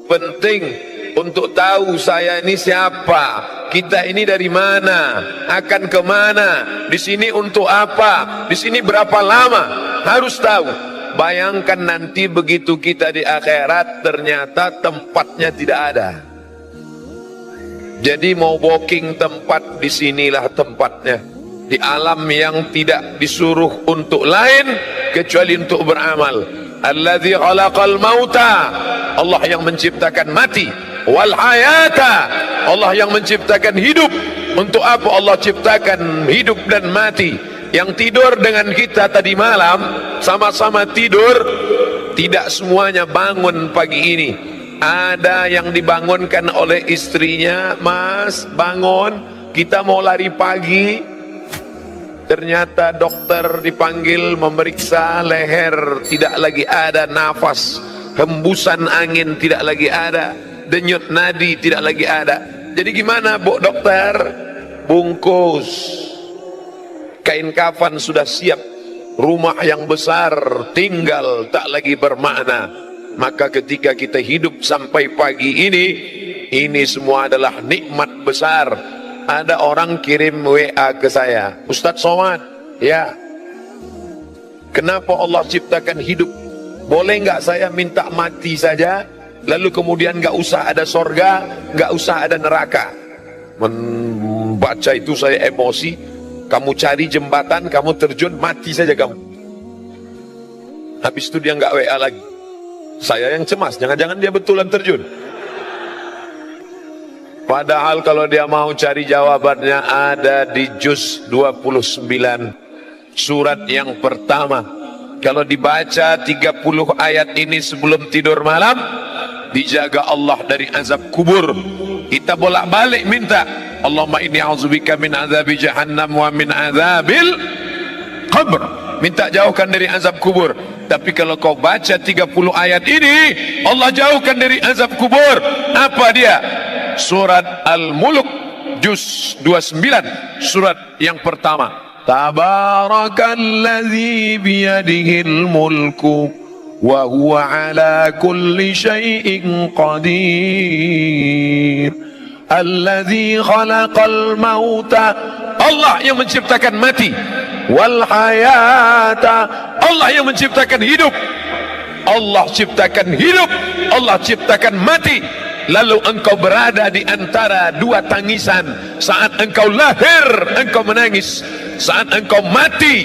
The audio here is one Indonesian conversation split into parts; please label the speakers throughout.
Speaker 1: penting untuk tahu saya ini siapa, kita ini dari mana, akan kemana, di sini untuk apa, di sini berapa lama, harus tahu. Bayangkan nanti begitu kita di akhirat ternyata tempatnya tidak ada. Jadi mau booking tempat, disinilah tempatnya. Di alam yang tidak disuruh untuk lain kecuali untuk beramal. Alladzi khalaqal mauta, Allah yang menciptakan mati, wal hayata, Allah yang menciptakan hidup. Untuk apa Allah ciptakan hidup dan mati? Yang tidur dengan kita tadi malam sama-sama tidur, tidak semuanya bangun pagi ini. Ada yang dibangunkan oleh istrinya, "Mas, bangun, kita mau lari pagi." Ternyata dokter dipanggil memeriksa leher, tidak lagi ada nafas, hembusan angin tidak lagi ada, denyut nadi tidak lagi ada. Jadi gimana Bu dokter? Bungkus kain kafan sudah siap, rumah yang besar tinggal tak lagi bermakna. Maka ketika kita hidup sampai pagi ini semua adalah nikmat besar. Ada orang kirim WA ke saya, "Ustadz Somad, ya, kenapa Allah ciptakan hidup? Boleh nggak saya minta mati saja, lalu kemudian nggak usah ada sorga, nggak usah ada neraka?" Membaca itu saya emosi. Kamu cari jembatan, kamu terjun, mati saja kamu. Habis itu dia nggak WA lagi. Saya yang cemas, jangan-jangan dia betulan terjun. Padahal kalau dia mau cari jawabannya ada di juz 29 surat yang pertama. Kalau dibaca 30 ayat ini sebelum tidur malam, dijaga Allah dari azab kubur. Kita bolak-balik minta, Allahumma inni a'udzubika min azabi jahannam wa min azabil qabr. Minta jauhkan dari azab kubur. Tapi kalau kau baca 30 ayat ini, Allah jauhkan dari azab kubur. Apa dia? Surat Al-Mulk juz 29 surat yang pertama. Tabarakalladzi biyadihil mulku wa huwa ala kulli syai'in qadir. Alladzi khalaqal mauta, Allah yang menciptakan mati, wal hayata, Allah yang menciptakan hidup. Allah ciptakan hidup, Allah ciptakan mati. Lalu engkau berada di antara dua tangisan. Saat engkau lahir, engkau menangis. Saat engkau mati,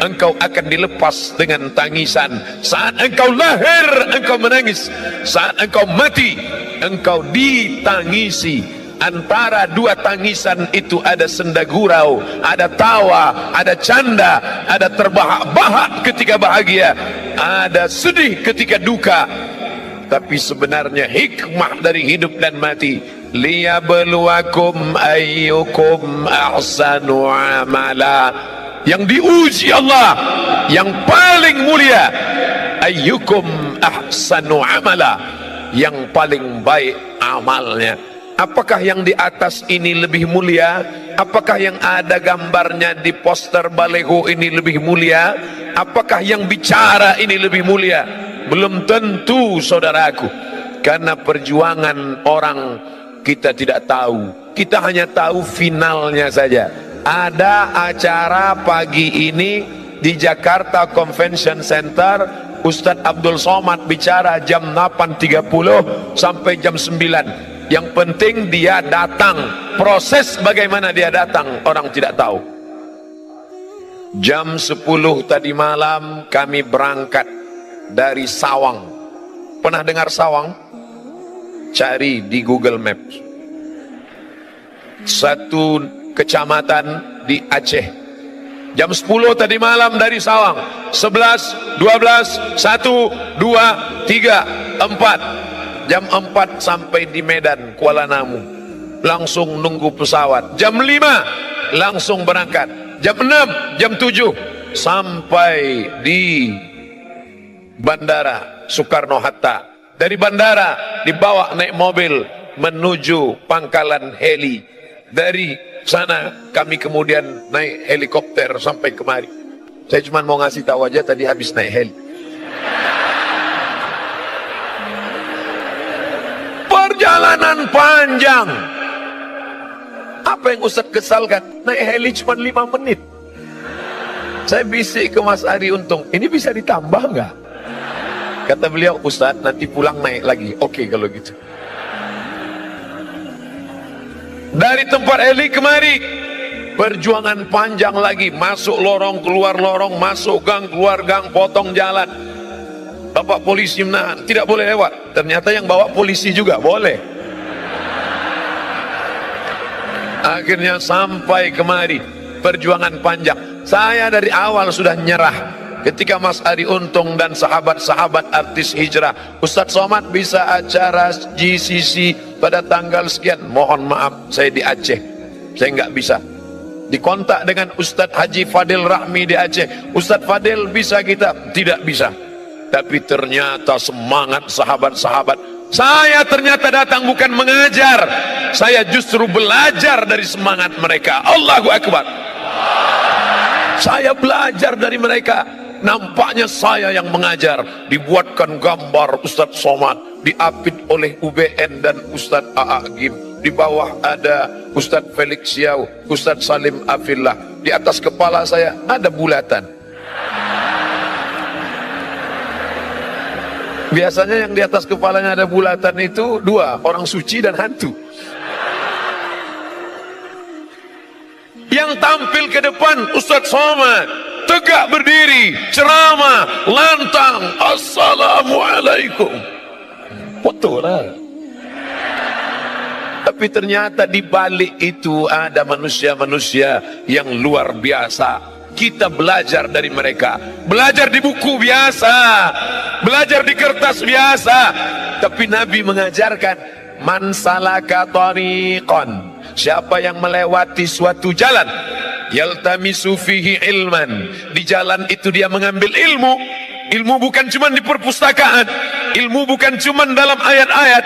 Speaker 1: engkau akan dilepas dengan tangisan. Saat engkau lahir, engkau menangis. Saat engkau mati, engkau ditangisi. Antara dua tangisan itu ada senda gurau, ada tawa, ada canda, ada terbahak-bahak ketika bahagia, ada sedih ketika duka. Tapi sebenarnya hikmah dari hidup dan mati, liyabluwakum ayyukum ahsanu amala. Yang diuji Allah yang paling mulia, ayyukum ahsanu amala, yang paling baik amalnya. Apakah yang di atas ini lebih mulia? Apakah yang ada gambarnya di poster baleho ini lebih mulia? Apakah yang bicara ini lebih mulia? Belum tentu, saudaraku. Karena perjuangan orang kita tidak tahu. Kita hanya tahu finalnya saja. Ada acara pagi ini di Jakarta Convention Center, Ustadz Abdul Somad bicara jam 8.30 sampai jam 9. Yang penting dia datang. Proses bagaimana dia datang orang tidak tahu. Jam 10 tadi malam kami berangkat dari Sawang. Pernah dengar Sawang? Cari di Google Maps. Satu kecamatan di Aceh. Jam 10 tadi malam dari Sawang. 11, 12, 1, 2, 3, 4. Jam 4 sampai di Medan, Kuala Namu. Langsung nunggu pesawat. Jam 5 langsung berangkat. Jam 6, jam 7 sampai di Bandara Soekarno-Hatta. Dari bandara dibawa naik mobil menuju pangkalan heli. Dari sana kami kemudian naik helikopter sampai kemari. Saya cuma mau ngasih tahu aja, tadi habis naik heli. Perjalanan panjang. Apa yang Ustadz kesalkan? Naik heli cuma 5 menit. Saya bisik ke Mas Ari Untung, ini bisa ditambah nggak? Kata beliau, Ustadz nanti pulang naik lagi. Oke kalau gitu. Dari tempat heli kemari, perjuangan panjang lagi. Masuk lorong, keluar lorong, masuk gang, keluar gang, potong jalan. Bapak polisi menahan, tidak boleh lewat. Ternyata yang bawa polisi juga boleh. Akhirnya sampai kemari, perjuangan panjang. Saya dari awal sudah nyerah. Ketika Mas Ari Untung dan sahabat-sahabat artis hijrah, Ustadz Somad bisa acara GCC pada tanggal sekian. Mohon maaf, saya di Aceh, saya nggak bisa. Dikontak dengan Ustadz Haji Fadil Rahmi di Aceh, Ustadz Fadil bisa kita? Tidak bisa. Tapi ternyata semangat sahabat-sahabat. Saya ternyata datang bukan mengajar, saya justru belajar dari semangat mereka. Allahu Akbar. Saya belajar dari mereka. Nampaknya saya yang mengajar. Dibuatkan gambar Ustadz Somad, diapit oleh UBN dan Ustadz A'agim. Di bawah ada Ustadz Felix Siau, Ustadz Salim Afillah. Di atas kepala saya ada bulatan. Biasanya yang di atas kepalanya ada bulatan itu 2, orang suci dan hantu. Yang tampil ke depan Ustadz Somad, tegak berdiri, ceramah, lantang, Assalamualaikum. Foto lah. Tapi ternyata di balik itu ada manusia-manusia yang luar biasa. Kita belajar dari mereka. Belajar di buku biasa, belajar di kertas biasa. Tapi Nabi mengajarkan, man salaka tariqan, siapa yang melewati suatu jalan, yaltamisu fihi ilman, di jalan itu dia mengambil ilmu. Ilmu bukan cuma di perpustakaan, ilmu bukan cuma dalam ayat-ayat,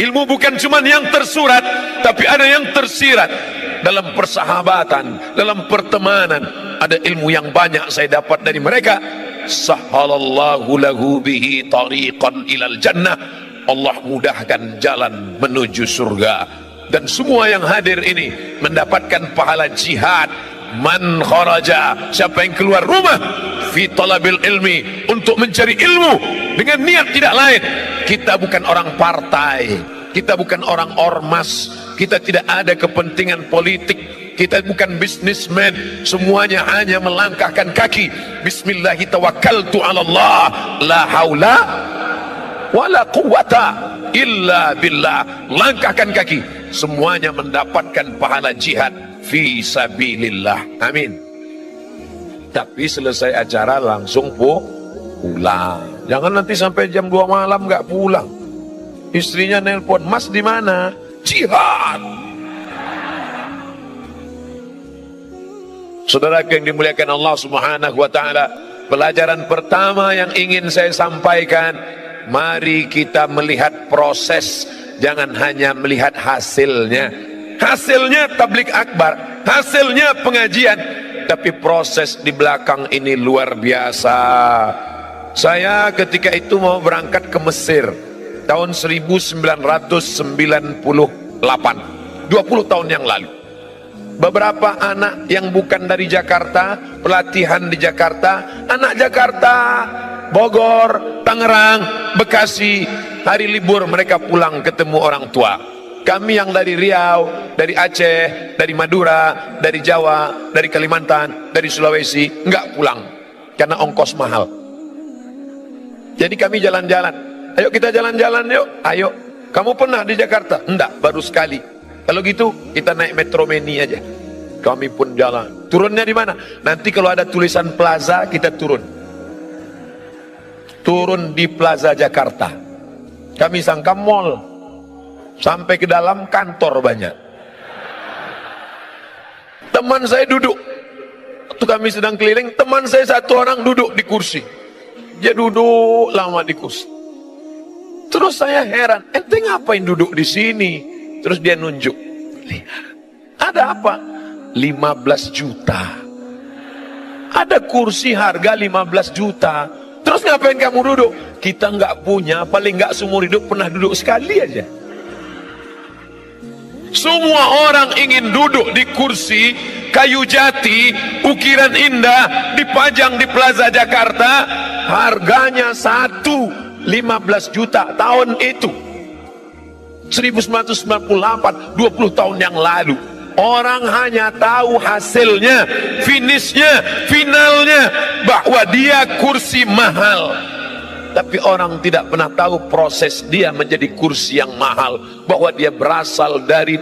Speaker 1: ilmu bukan cuma yang tersurat, tapi ada yang tersirat dalam persahabatan, dalam pertemanan. Ada ilmu yang banyak saya dapat dari mereka. Sahhalallahu lahu bihi tariqan ilal jannah, Allah mudahkan jalan menuju surga. Dan semua yang hadir ini mendapatkan pahala jihad. Man kharaja, siapa yang keluar rumah fi talabil ilmi, untuk mencari ilmu dengan niat tidak lain. Kita bukan orang partai, kita bukan orang ormas, kita tidak ada kepentingan politik, kita bukan bisnismen. Semuanya hanya melangkahkan kaki. Bismillahi tawakkaltu ala Allah, la haula wala quwata illa billah. Langkahkan kaki, semuanya mendapatkan pahala jihad fi sabilillah. Amin. Tapi selesai acara langsung pulang. Jangan nanti sampai jam 2 malam nggak pulang. Istrinya nelpon, Mas di mana? Jihad. Saudara yang dimuliakan Allah Subhanahu wa taala, pelajaran pertama yang ingin saya sampaikan, mari kita melihat proses, jangan hanya melihat hasilnya. Hasilnya tablik akbar, hasilnya pengajian, tapi proses di belakang ini luar biasa. Saya ketika itu mau berangkat ke Mesir tahun 1998, 20 tahun yang lalu. Beberapa anak yang bukan dari Jakarta, pelatihan di Jakarta, anak Jakarta, Bogor, Tangerang, Bekasi, hari libur mereka pulang ketemu orang tua. Kami yang dari Riau, dari Aceh, dari Madura, dari Jawa, dari Kalimantan, dari Sulawesi, enggak pulang karena ongkos mahal. Jadi kami jalan-jalan. Ayo kita jalan-jalan yuk. Ayo. Kamu pernah di Jakarta? Enggak, baru sekali. Kalau gitu kita naik Metro Mini aja. Kami pun jalan. Turunnya di mana? Nanti kalau ada tulisan Plaza kita turun. Turun di Plaza Jakarta. Kami sangka mall. Sampai ke dalam kantor banyak. Teman saya duduk. Waktu kami sedang keliling, teman saya satu orang duduk di kursi. Dia duduk lama di kursi. Terus saya heran, ente ngapain duduk di sini? Terus dia nunjuk. Lihat, ada apa? 15 juta. Ada kursi harga 15 juta. Terus ngapain kamu duduk? Kita nggak punya, paling nggak seumur hidup pernah duduk sekali aja. Semua orang ingin duduk di kursi kayu jati, ukiran indah, dipajang di Plaza Jakarta, harganya 15 juta tahun itu. 1998, 20 tahun yang lalu. Orang hanya tahu hasilnya, finishnya, finalnya, bahwa dia kursi mahal. Tapi orang tidak pernah tahu proses dia menjadi kursi yang mahal, bahwa dia berasal dari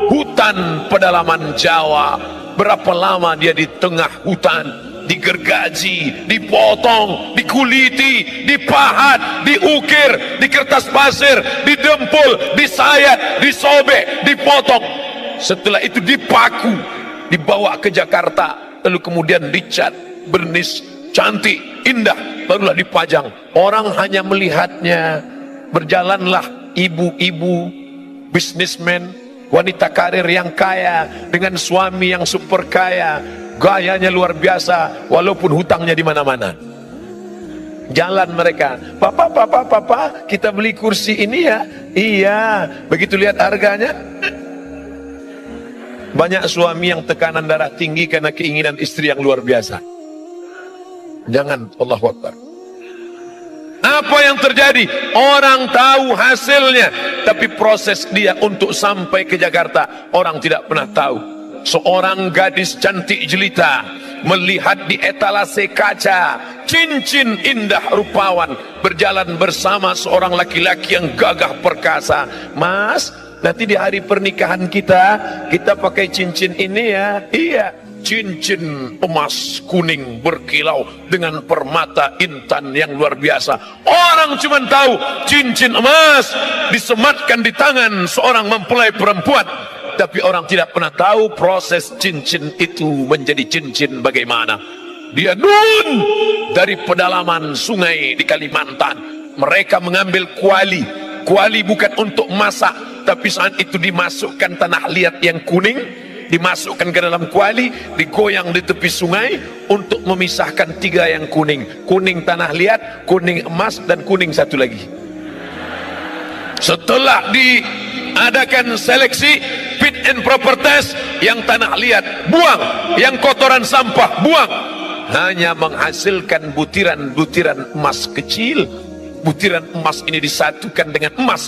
Speaker 1: hutan pedalaman Jawa. Berapa lama dia di tengah hutan, digergaji, dipotong, dikuliti, dipahat, diukir, di kertas pasir, didempul, disayat, disobek, dipotong. Setelah itu dipaku, dibawa ke Jakarta, lalu kemudian dicat, bernis, cantik, indah, barulah dipajang. Orang hanya melihatnya. Berjalanlah ibu-ibu, bisnismen, wanita karir yang kaya dengan suami yang super kaya, gayanya luar biasa, walaupun hutangnya di mana-mana. Jalan mereka, papa, kita beli kursi ini ya. Iya, begitu lihat harganya. Banyak suami yang tekanan darah tinggi karena keinginan istri yang luar biasa. Jangan, Allahu Akbar. Apa yang terjadi? Orang tahu hasilnya, tapi proses dia untuk sampai ke Jakarta orang tidak pernah tahu. Seorang gadis cantik jelita melihat di etalase kaca cincin indah rupawan berjalan bersama seorang laki-laki yang gagah perkasa. Mas, nanti di hari pernikahan kita pakai cincin ini ya. Iya, cincin emas kuning berkilau dengan permata intan yang luar biasa. Orang cuma tahu cincin emas disematkan di tangan seorang mempelai perempuan, tapi orang tidak pernah tahu proses cincin itu menjadi cincin bagaimana. Dia dari pedalaman sungai di Kalimantan. Mereka mengambil kuali. Kuali bukan untuk masak, tapi saat itu dimasukkan tanah liat yang kuning, dimasukkan ke dalam kuali, digoyang di tepi sungai untuk memisahkan tiga yang kuning. Kuning tanah liat, kuning emas, dan kuning satu lagi. Setelah diadakan seleksi fit and proper test, yang tanah liat buang, yang kotoran sampah buang, hanya menghasilkan butiran-butiran emas kecil. Butiran emas ini disatukan dengan emas,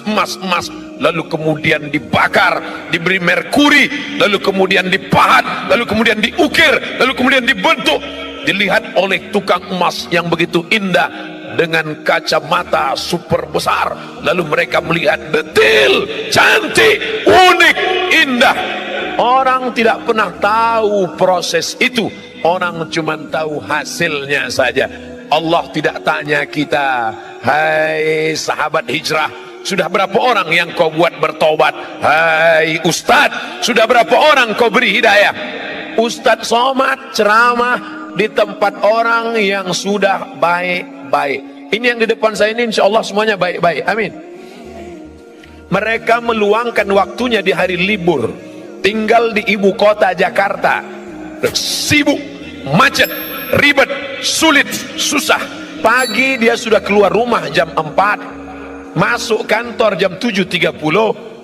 Speaker 1: lalu kemudian dibakar, diberi merkuri, lalu kemudian dipahat, lalu kemudian diukir, lalu kemudian dibentuk, dilihat oleh tukang emas yang begitu indah dengan kacamata super besar. Lalu mereka melihat detail, cantik, unik, indah. Orang tidak pernah tahu proses itu, orang cuma tahu hasilnya saja. Allah tidak tanya kita, hai sahabat hijrah, sudah berapa orang yang kau buat bertobat? Hai ustadz, sudah berapa orang kau beri hidayah? Ustadz somad ceramah di tempat orang yang sudah baik-baik. Ini yang di depan saya ini insya Allah semuanya baik-baik, amin. Mereka meluangkan waktunya di hari libur, tinggal di ibu kota Jakarta, sibuk, macet, ribet, sulit, susah. Pagi dia sudah keluar rumah jam 4, masuk kantor jam 7.30,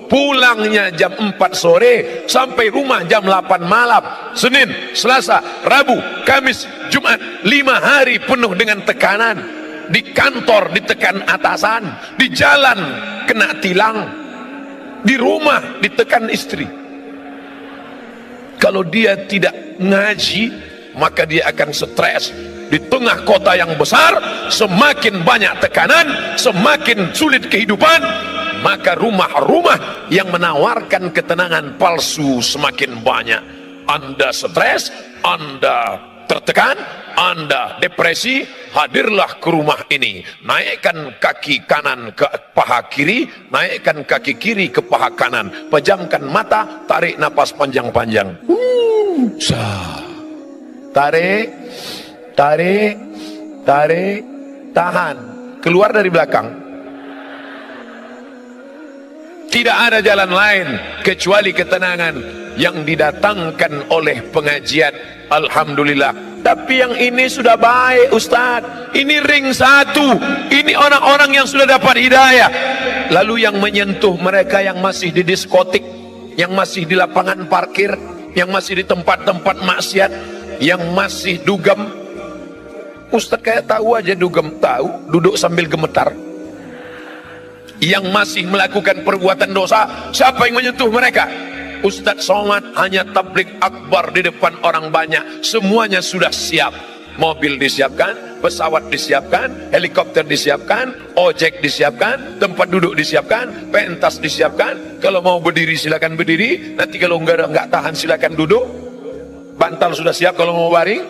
Speaker 1: pulangnya jam 4 sore, sampai rumah jam 8 malam. Senin, Selasa, Rabu, Kamis, Jumat, 5 hari penuh dengan tekanan. Di kantor ditekan atasan, di jalan kena tilang, di rumah ditekan istri. Kalau dia tidak ngaji, maka dia akan stres. Di tengah kota yang besar, semakin banyak tekanan, semakin sulit kehidupan, maka rumah-rumah yang menawarkan ketenangan palsu semakin banyak. Anda stres, Anda tertekan, Anda depresi, hadirlah ke rumah ini. Naikkan kaki kanan ke paha kiri, naikkan kaki kiri ke paha kanan, pejamkan mata, tarik napas panjang-panjang. Tarik, tarik, tarik, tahan, keluar dari belakang. Tidak ada jalan lain kecuali ketenangan yang didatangkan oleh pengajian. Alhamdulillah. Tapi yang ini sudah baik Ustadz, ini ring 1, ini orang-orang yang sudah dapat hidayah. Lalu yang menyentuh mereka yang masih di diskotik, yang masih di lapangan parkir, yang masih di tempat-tempat maksiat, yang masih dugem. Ustadz kayak tahu aja dugem, tahu, duduk sambil gemetar. Yang masih melakukan perbuatan dosa, siapa yang menyentuh mereka? Ustadz Somad hanya tablik akbar di depan orang banyak, semuanya sudah siap. Mobil disiapkan, pesawat disiapkan, helikopter disiapkan, ojek disiapkan, tempat duduk disiapkan, pentas disiapkan. Kalau mau berdiri silakan berdiri, nanti kalau nggak tahan silakan duduk. Bantal sudah siap kalau mau baring,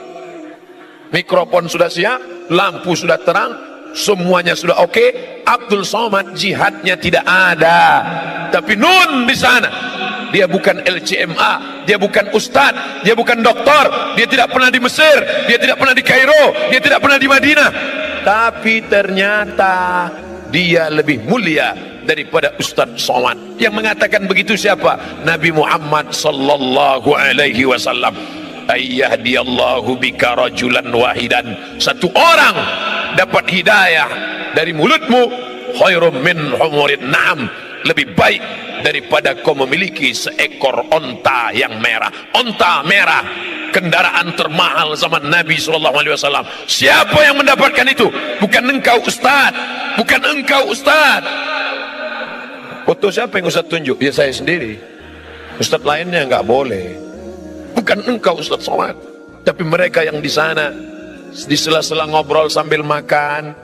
Speaker 1: mikrofon sudah siap, lampu sudah terang, semuanya sudah oke. Abdul Somad jihadnya tidak ada, tapi nun di sana. Dia bukan LCMA, dia bukan ustadz, dia bukan doktor, dia tidak pernah di Mesir, dia tidak pernah di Kairo, dia tidak pernah di Madinah. Tapi ternyata dia lebih mulia daripada Ustadz Somad. Yang mengatakan begitu siapa? Nabi Muhammad sallallahu alaihi wasallam. Ayyahdiyallahu bika rajulan wahidan. Satu orang dapat hidayah dari mulutmu, khairum min humurin na'am. Lebih baik daripada kau memiliki seekor onta yang merah. Onta merah, kendaraan termahal zaman Nabi SAW. Siapa yang mendapatkan itu? Bukan engkau Ustaz, bukan engkau Ustaz. Foto siapa yang Ustaz tunjuk? Ya saya sendiri. Ustaz lainnya nggak boleh. Bukan engkau Ustaz Somad. Tapi mereka yang di sana, di sela-sela ngobrol sambil makan,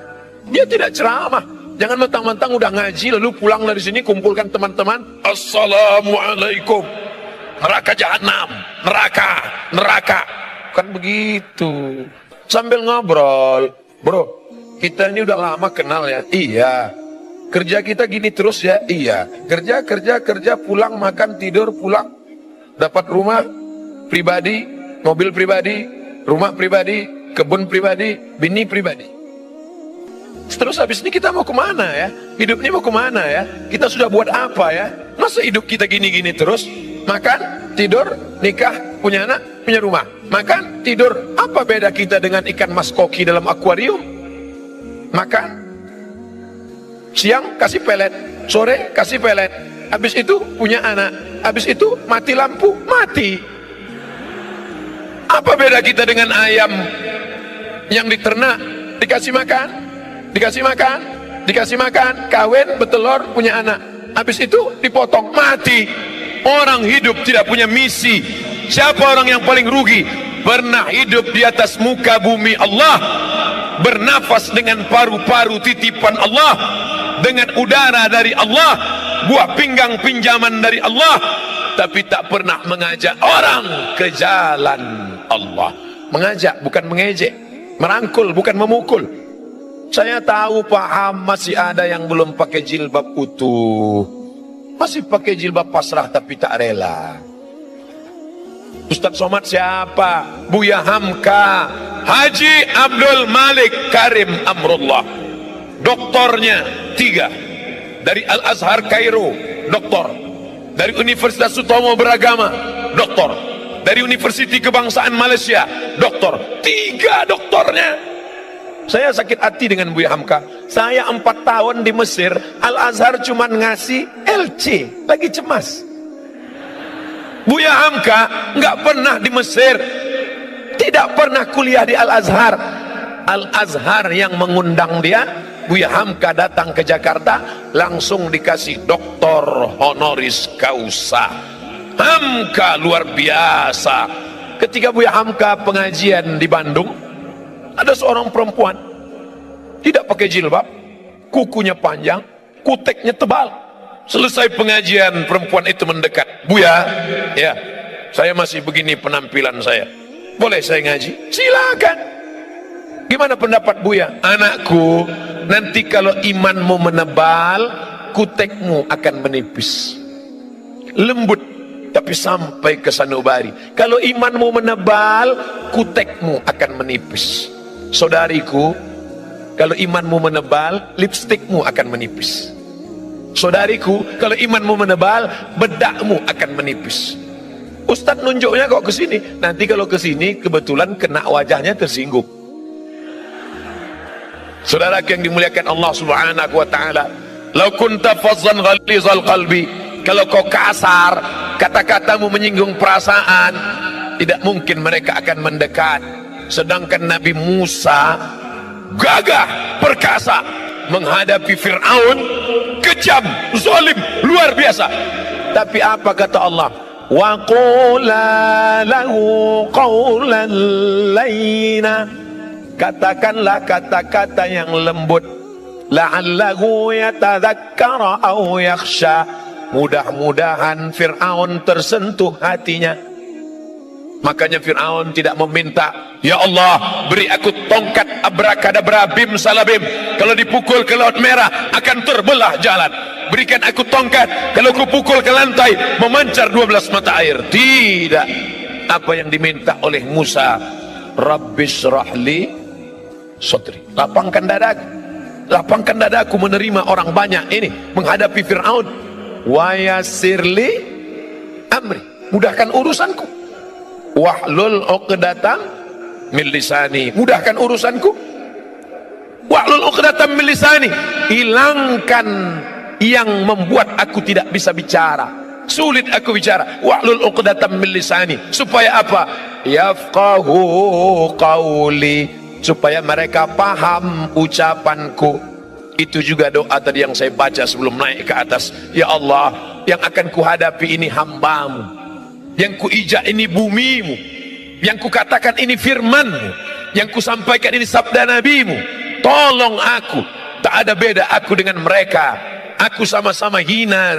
Speaker 1: dia tidak ceramah. Jangan mentang-mentang udah ngaji lalu pulang dari sini kumpulkan teman-teman, assalamualaikum, neraka jahanam, neraka. Kan begitu. Sambil ngobrol, bro, kita ini udah lama kenal ya. Iya. Kerja kita gini terus ya. Iya. Kerja, pulang makan tidur, pulang. Dapat rumah pribadi, mobil pribadi, rumah pribadi, kebun pribadi, bini pribadi. Terus habis ini kita mau kemana ya? Hidup ini mau kemana ya? Kita sudah buat apa ya? Masa hidup kita gini-gini terus? Makan, tidur, nikah, punya anak, punya rumah. Makan, tidur. Apa beda kita dengan ikan mas koki dalam akuarium? Makan, siang kasih pelet, sore kasih pelet. Habis itu punya anak. Habis itu mati lampu, mati. Apa beda kita dengan ayam yang diternak, dikasih makan, dikasih makan, kawin, bertelur, punya anak. Habis itu dipotong, mati. Orang hidup tidak punya misi. Siapa orang yang paling rugi? Pernah hidup di atas muka bumi Allah, bernafas dengan paru-paru titipan Allah, dengan udara dari Allah, buah pinggang pinjaman dari Allah, tapi tak pernah mengajak orang ke jalan Allah. Mengajak bukan mengejek, merangkul bukan memukul. Saya tahu paham masih ada yang belum pakai jilbab utuh, masih pakai jilbab pasrah tapi tak rela. Ustadz Somad siapa? Buya Hamka, Haji Abdul Malik Karim Amrullah. Doktornya 3 dari Al-Azhar Kairo, doktor. Dari Universitas Sutomo Beragama, doktor. Dari Universiti Kebangsaan Malaysia, doktor. 3 doktornya. Saya sakit hati dengan Buya Hamka. Saya 4 tahun di Mesir, Al-Azhar cuma ngasih LC, lagi cemas. Buya Hamka nggak pernah di Mesir, tidak pernah kuliah di Al-Azhar. Al-Azhar yang mengundang dia. Buya Hamka datang ke Jakarta, langsung dikasih doktor honoris causa. Hamka luar biasa. Ketika Buya Hamka pengajian di Bandung, ada seorang perempuan tidak pakai jilbab, kukunya panjang, kuteknya tebal. Selesai pengajian, perempuan itu mendekat. Buya, ya, saya masih begini penampilan saya, boleh saya ngaji? Silakan. Gimana pendapat Buya? Anakku, nanti kalau imanmu menebal, kutekmu akan menipis, lembut tapi sampai ke sanubari. Kalau imanmu menebal, kutekmu akan menipis. Saudariku, kalau imanmu menebal, lipstikmu akan menipis. Saudariku, kalau imanmu menebal, bedakmu akan menipis. Ustadz nunjuknya kok ke sini. Nanti kalau ke sini kebetulan kena wajahnya tersinggung. Saudara yang dimuliakan Allah Subhanahu wa taala, Lau kunta fazzan ghalizal qalbi, kalau kau kasar, kata-katamu menyinggung perasaan, tidak mungkin mereka akan mendekat. Sedangkan Nabi Musa gagah, perkasa menghadapi Fir'aun, kejam, zalim, luar biasa. Tapi apa kata Allah? Wa qula lahu qawlan layyina, katakanlah kata-kata yang lembut, la'allahu yatadzakkara aw yakhsha, mudah-mudahan Fir'aun tersentuh hatinya. Makanya Fir'aun tidak meminta, ya Allah beri aku tongkat abrakadabra bim salabim, kalau dipukul ke Laut Merah akan terbelah jalan. Berikan aku tongkat, kalau ku pukul ke lantai memancar 12 mata air. Tidak. Apa yang diminta oleh Musa, Rabbishrahli sadri, lapangkan dadaku, lapangkan dadaku menerima orang banyak ini, menghadapi Fir'aun. Wa yassirli amri, mudahkan urusanku. Wahlul uqdatam min lisani, mudahkan urusanku. Wahlul uqdatam min lisani, hilangkan yang membuat aku tidak bisa bicara, sulit aku bicara. Wahlul uqdatam min lisani, supaya apa? Yafqahu qawli, supaya mereka paham ucapanku. Itu juga doa tadi yang saya baca sebelum naik ke atas. Ya Allah, yang akan kuhadapi ini hambamu, yang kuijak ini bumimu, yang kukatakan ini firmanmu, yang kusampaikan ini sabda nabimu. Tolong aku, tak ada beda aku dengan mereka. Aku sama-sama hina,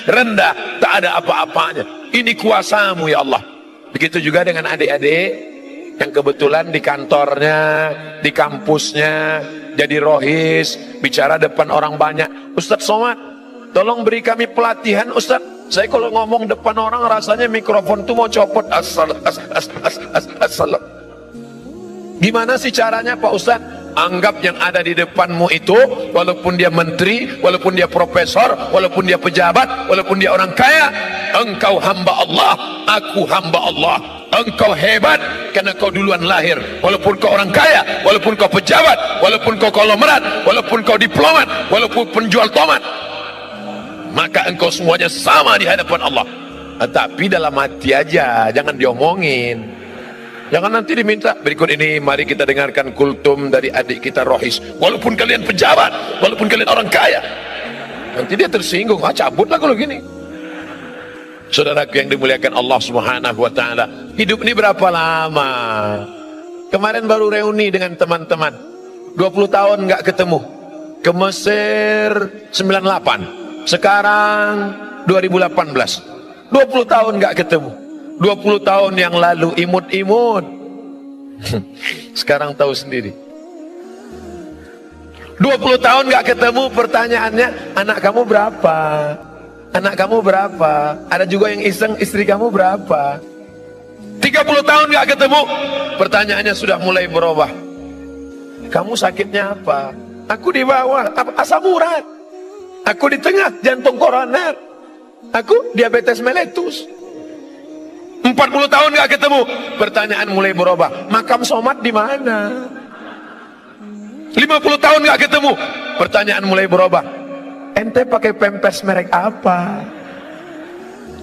Speaker 1: rendah, tak ada apa-apanya. Ini kuasamu ya Allah. Begitu juga dengan adik-adik yang kebetulan di kantornya, di kampusnya jadi rohis, bicara depan orang banyak. Ustadz Somad, tolong beri kami pelatihan Ustadz. Saya kalau ngomong depan orang rasanya mikrofon tuh mau copot. Assalam. Gimana sih caranya Pak Ustadz? Anggap yang ada di depanmu itu, walaupun dia menteri, walaupun dia profesor, walaupun dia pejabat, walaupun dia orang kaya, engkau hamba Allah, aku hamba Allah. Engkau hebat karena kau duluan lahir. Walaupun kau orang kaya, walaupun kau pejabat, walaupun kau konglomerat, walaupun kau diplomat, walaupun penjual tomat, maka engkau semuanya sama di hadapan Allah. Tapi dalam hati aja, jangan diomongin. Jangan nanti diminta, berikut ini mari kita dengarkan kultum dari adik kita rohis. Walaupun kalian pejabat, walaupun kalian orang kaya, nanti dia tersinggung. Cabutlah kalau gini. Saudaraku yang dimuliakan Allah Subhanahu wa ta'ala, hidup ini berapa lama? Kemarin baru reuni dengan teman-teman, 20 tahun nggak ketemu. Ke Mesir 98, sekarang 2018, 20 tahun nggak ketemu. 20 tahun yang lalu imut-imut, sekarang tahu sendiri. 20 tahun gak ketemu, pertanyaannya, anak kamu berapa? Anak kamu berapa? Ada juga yang iseng, istri kamu berapa? 30 tahun gak ketemu, pertanyaannya sudah mulai berubah. Kamu sakitnya apa? Aku di bawah, asam urat. Aku di tengah, jantung koroner. Aku diabetes meletus. 40 tahun gak ketemu, pertanyaan mulai berubah. Makam Somad di mana? 50 tahun gak ketemu, pertanyaan mulai berubah. Ente pakai pempes merek apa?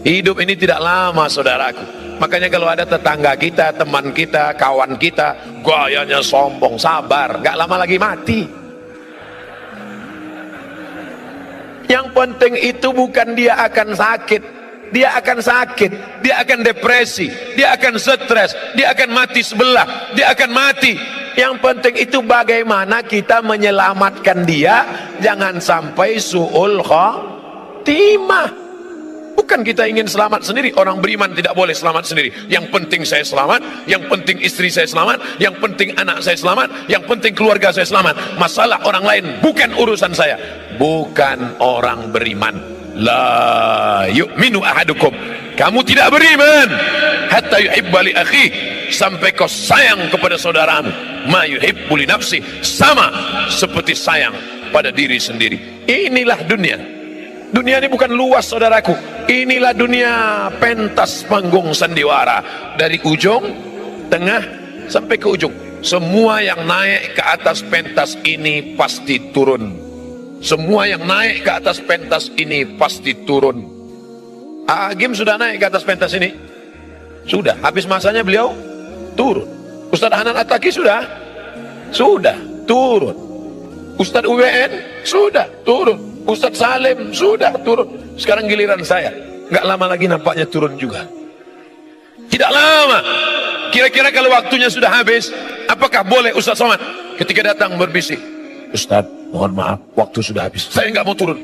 Speaker 1: Hidup ini tidak lama saudaraku. Makanya kalau ada tetangga kita, teman kita, kawan kita, gayanya sombong, sabar, gak lama lagi mati. Yang penting itu bukan dia akan sakit, dia akan sakit, dia akan depresi, dia akan stres, dia akan mati sebelah, dia akan mati. Yang penting itu bagaimana kita menyelamatkan dia, jangan sampai su'ul khatimah. Bukan kita ingin selamat sendiri. Orang beriman tidak boleh selamat sendiri. Yang penting saya selamat, yang penting istri saya selamat, yang penting anak saya selamat, yang penting keluarga saya selamat. Masalah orang lain bukan urusan saya. Bukan orang beriman. La yu'minu ahadukum, kamu tidak beriman hatta yuhibba li akhi, sampai kau sayang kepada saudaramu ma yuhibbu li nafsi, sama seperti sayang pada diri sendiri. Inilah dunia. Dunia ini bukan luas saudaraku. Inilah dunia pentas panggung sandiwara, dari ujung, tengah sampai ke ujung. Semua yang naik ke atas pentas ini pasti turun. Semua yang naik ke atas pentas ini pasti turun. Agim sudah naik ke atas pentas ini? Sudah. Habis masanya beliau turun. Ustaz Hanan Attaqi sudah? Sudah, turun. Ustaz UWN? Sudah, turun. Ustaz Salim? Sudah, turun. Sekarang giliran saya. Nggak lama lagi nampaknya turun juga. Tidak lama. Kira-kira kalau waktunya sudah habis, apakah boleh Ustaz Somad ketika datang berbisik, Ustaz, mohon maaf, waktu sudah habis, saya nggak mau turun?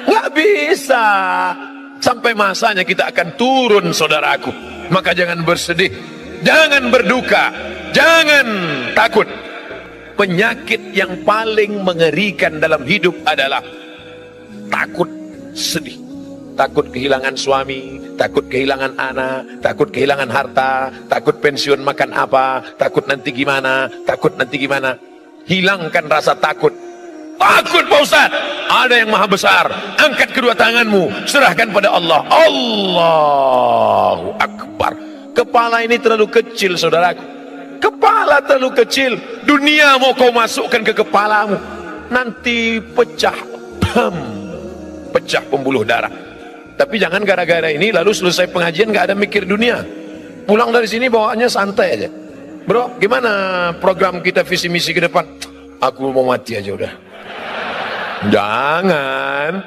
Speaker 1: Nggak bisa. Sampai masanya kita akan turun, saudaraku. Maka jangan bersedih, jangan berduka, jangan takut. Penyakit yang paling mengerikan dalam hidup adalah takut sedih. Takut kehilangan suami, takut kehilangan anak, takut kehilangan harta, takut pensiun makan apa, takut nanti gimana, takut nanti gimana. Hilangkan rasa takut. Takut Pak Ustaz, ada yang maha besar. Angkat kedua tanganmu, serahkan pada Allah. Allahu Akbar. Kepala ini terlalu kecil, saudaraku. Kepala terlalu kecil. Dunia mau kau masukkan ke kepalamu, nanti pecah. Pecah pembuluh darah. Tapi jangan gara-gara ini lalu selesai pengajian gak ada mikir dunia. Pulang dari sini bawaannya santai aja. Bro, gimana program kita visi misi ke depan? Aku mau mati aja udah. Jangan.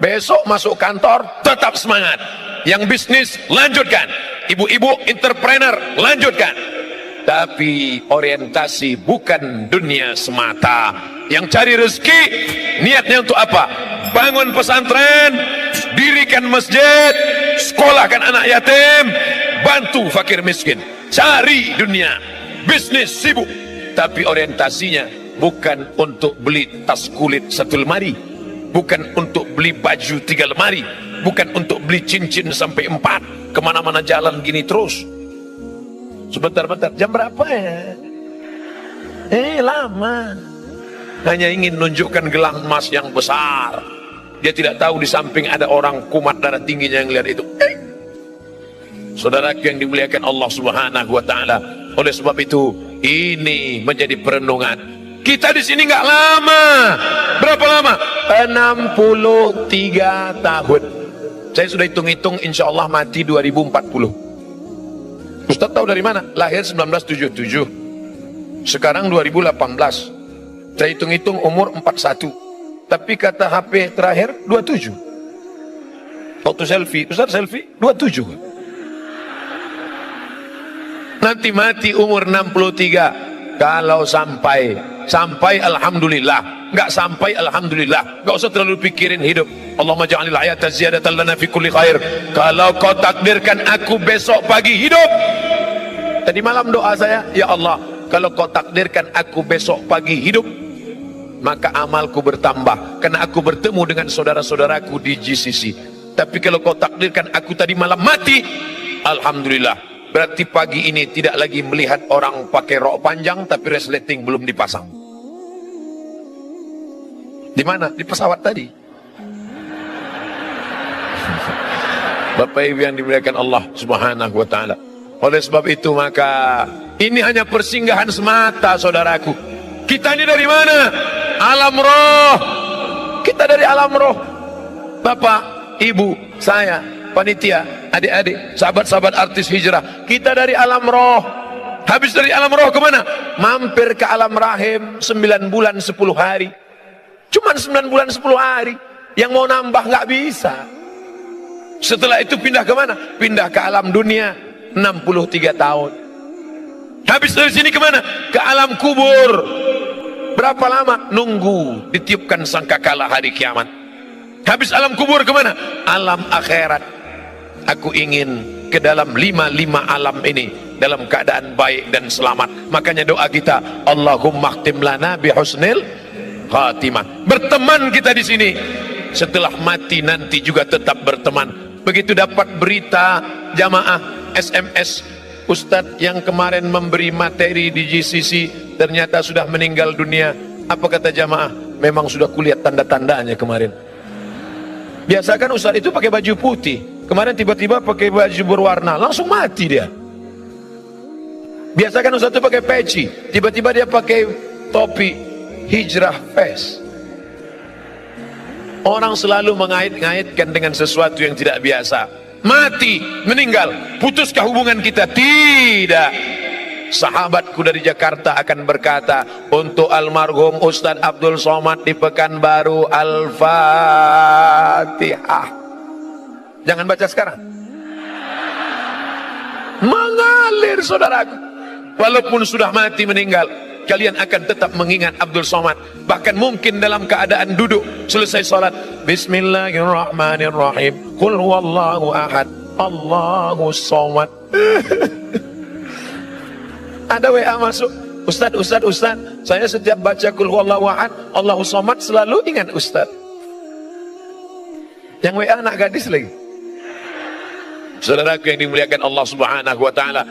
Speaker 1: Besok masuk kantor tetap semangat. Yang bisnis lanjutkan. Ibu-ibu entrepreneur lanjutkan. Tapi orientasi bukan dunia semata. Yang cari rezeki niatnya untuk apa? Bangun pesantren, dirikan masjid, sekolahkan anak yatim, bantu fakir miskin. Cari dunia, bisnis sibuk, tapi orientasinya bukan untuk beli tas kulit 1 lemari, bukan untuk beli baju 3 lemari, bukan untuk beli cincin sampai 4, kemana-mana jalan gini terus. Sebentar-bentar, jam berapa ya? Lama. Hanya ingin menunjukkan gelang emas yang besar. Dia tidak tahu di samping ada orang kumat darah tingginya yang lihat itu. Saudara yang dimuliakan Allah Subhanahu wa taala. Oleh sebab itu, ini menjadi perenungan. Kita di sini nggak lama. Berapa lama? 63 tahun. Saya sudah hitung-hitung, insya Allah mati 2040. Ustaz tahu dari mana? Lahir 1977. Sekarang 2018. Saya hitung-hitung umur 41. Tapi kata HP terakhir 27. Waktu selfie, Ustaz selfie 27. Nanti mati umur 63. Kalau sampai alhamdulillah, nggak sampai alhamdulillah. Nggak usah terlalu pikirin hidup. Allahumma ja'alil hayata ziyadatan lana fi kulli khair. Kalau kau takdirkan aku besok pagi hidup. Tadi malam doa saya, ya Allah, kalau kau takdirkan aku besok pagi hidup, maka amalku bertambah karena aku bertemu dengan saudara-saudaraku di GCC. Tapi kalau kau takdirkan aku tadi malam mati, alhamdulillah, berarti pagi ini tidak lagi melihat orang pakai rok panjang tapi resleting belum dipasang. Di mana? Di pesawat tadi. Bapak Ibu yang dimuliakan Allah Subhanahu wa taala. Oleh sebab itu maka ini hanya persinggahan semata, saudaraku. Kita ini dari mana? Alam roh. Kita dari alam roh. Bapak, Ibu, saya, panitia, adik-adik, sahabat-sahabat artis hijrah, kita dari alam roh. Habis dari alam roh kemana? Mampir ke alam rahim 9 bulan 10 hari. Cuman 9 bulan 10 hari. Yang mau nambah nggak bisa. Setelah itu pindah kemana? Pindah ke alam dunia 63 tahun. Habis dari sini kemana? Ke alam kubur. Berapa lama? Nunggu ditiupkan sangkakala hari kiamat. Habis alam kubur kemana? Alam akhirat. Aku ingin ke dalam 5 alam ini dalam keadaan baik dan selamat. Makanya doa kita, Allahumma khtim lana bihusnil khatimah. Berteman kita di sini. Setelah mati nanti juga tetap berteman. Begitu dapat berita jamaah SMS, Ustadz yang kemarin memberi materi di GCC ternyata sudah meninggal dunia. Apa kata jamaah? Memang sudah kulihat tanda-tandanya kemarin. Biasa kan Ustadz itu pakai baju putih, kemarin tiba-tiba pakai baju berwarna, langsung mati dia. Biasa kan Ustadz itu pakai peci, tiba-tiba dia pakai topi Hijrah Fest. Orang selalu mengait-ngaitkan dengan sesuatu yang tidak biasa. Mati, meninggal, putuskah hubungan kita? Tidak. Sahabatku dari Jakarta akan berkata, untuk almarhum Ustadz Abdul Somad di Pekanbaru, Al-Fatihah. Jangan baca sekarang. Mengalir, saudaraku. Walaupun sudah mati, meninggal, kalian akan tetap mengingat Abdul Somad. Bahkan mungkin dalam keadaan duduk selesai salat, Bismillahirrahmanirrahim, Qul huwallahu ahad, Allahu somad. Ada WA masuk, Ustaz, saya setiap baca Qul huwallahu ahad, Allahu somad selalu ingat Ustaz. Yang WA anak gadis lagi. Saudaraku yang dimuliakan Allah Subhanahu wa taala,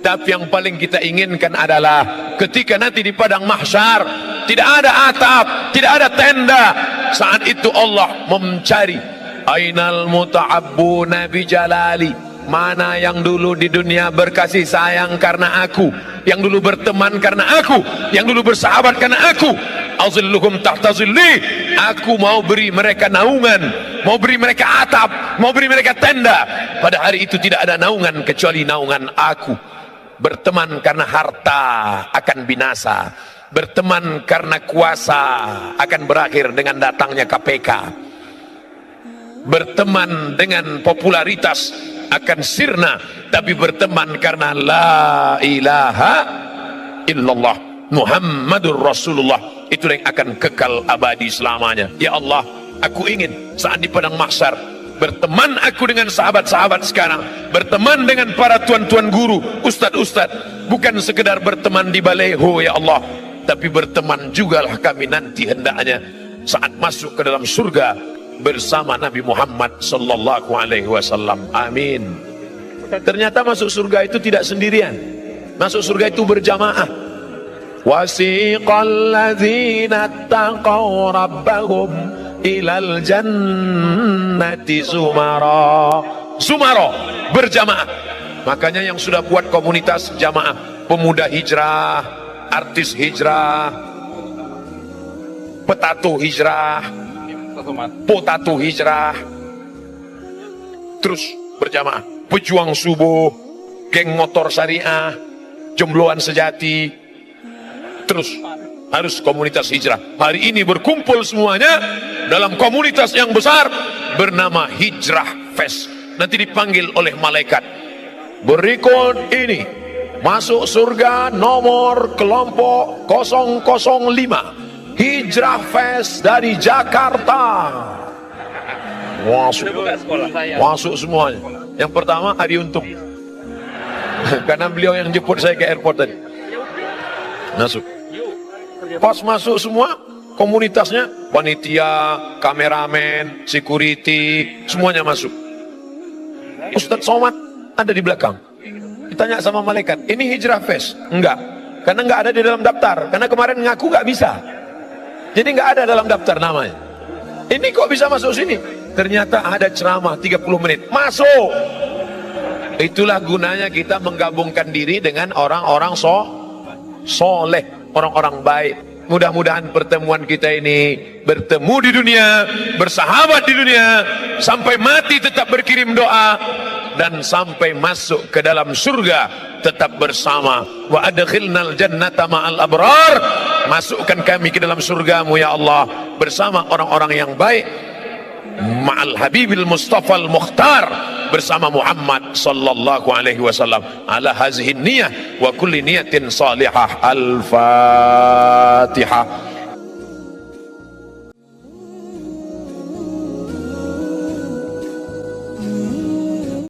Speaker 1: tapi yang paling kita inginkan adalah ketika nanti di padang mahsyar tidak ada atap, tidak ada tenda. Saat itu Allah mencari, ainal muta'abbuna bi jalali, mana yang dulu di dunia berkasih sayang karena aku, yang dulu berteman karena aku, yang dulu bersahabat karena aku. Azilluhum tahta zilli, aku mau beri mereka naungan, mau beri mereka atap, mau beri mereka tenda. Pada hari itu tidak ada naungan kecuali naungan aku. Berteman karena harta akan binasa, berteman karena kuasa akan berakhir dengan datangnya KPK, berteman dengan popularitas akan sirna, tapi berteman karena la ilaha illallah Muhammadur Rasulullah, itulah yang akan kekal abadi selamanya. Ya Allah, aku ingin saat di padang mahsyar berteman aku dengan sahabat-sahabat sekarang, berteman dengan para tuan-tuan guru, ustad-ustad, bukan sekedar berteman di baleho ya Allah, tapi berteman jugalah kami nanti hendaknya saat masuk ke dalam surga bersama Nabi Muhammad sallallahu alaihi wasallam. Amin. Ternyata masuk surga itu tidak sendirian. Masuk surga itu berjamaah. Wasiqal ladzina taqaw rabbahum ilal jannati zumara. Zumara, berjamaah. Makanya yang sudah buat komunitas jamaah, pemuda hijrah, artis hijrah, petato hijrah, potato hijrah, terus berjamaah. Pejuang subuh, geng motor syariah, jombloan sejati, terus harus komunitas hijrah. Hari ini berkumpul semuanya dalam komunitas yang besar bernama Hijrah Fest. Nanti dipanggil oleh malaikat. Berikut ini masuk surga nomor kelompok 005, Hijrah Fest dari Jakarta. Masuk semuanya. Yang pertama Adi Untung, karena beliau yang jemput saya ke airport tadi. Masuk. Pas masuk semua komunitasnya, panitia, kameramen, security, semuanya masuk. Ustadz Somad ada di belakang. Ditanya sama malaikat, ini Hijrah Fest? Enggak, karena enggak ada di dalam daftar. Karena kemarin ngaku enggak bisa, jadi enggak ada dalam daftar namanya. Ini kok bisa masuk sini? Ternyata ada ceramah 30 menit. Masuk. Itulah gunanya kita menggabungkan diri dengan orang-orang soleh, orang-orang baik. Mudah-mudahan pertemuan kita ini bertemu di dunia, bersahabat di dunia, sampai mati tetap berkirim doa, dan sampai masuk ke dalam surga tetap bersama. Wa adkhilnal jannata ma'al abrar, masukkan kami ke dalam surgamu ya Allah bersama orang-orang yang baik, ma'al habibil mustafa al-mukhtar, bersama Muhammad sallallahu alaihi wasallam. Ala hazihin niyah wa kulli niyatin salihah. Al-Fatihah.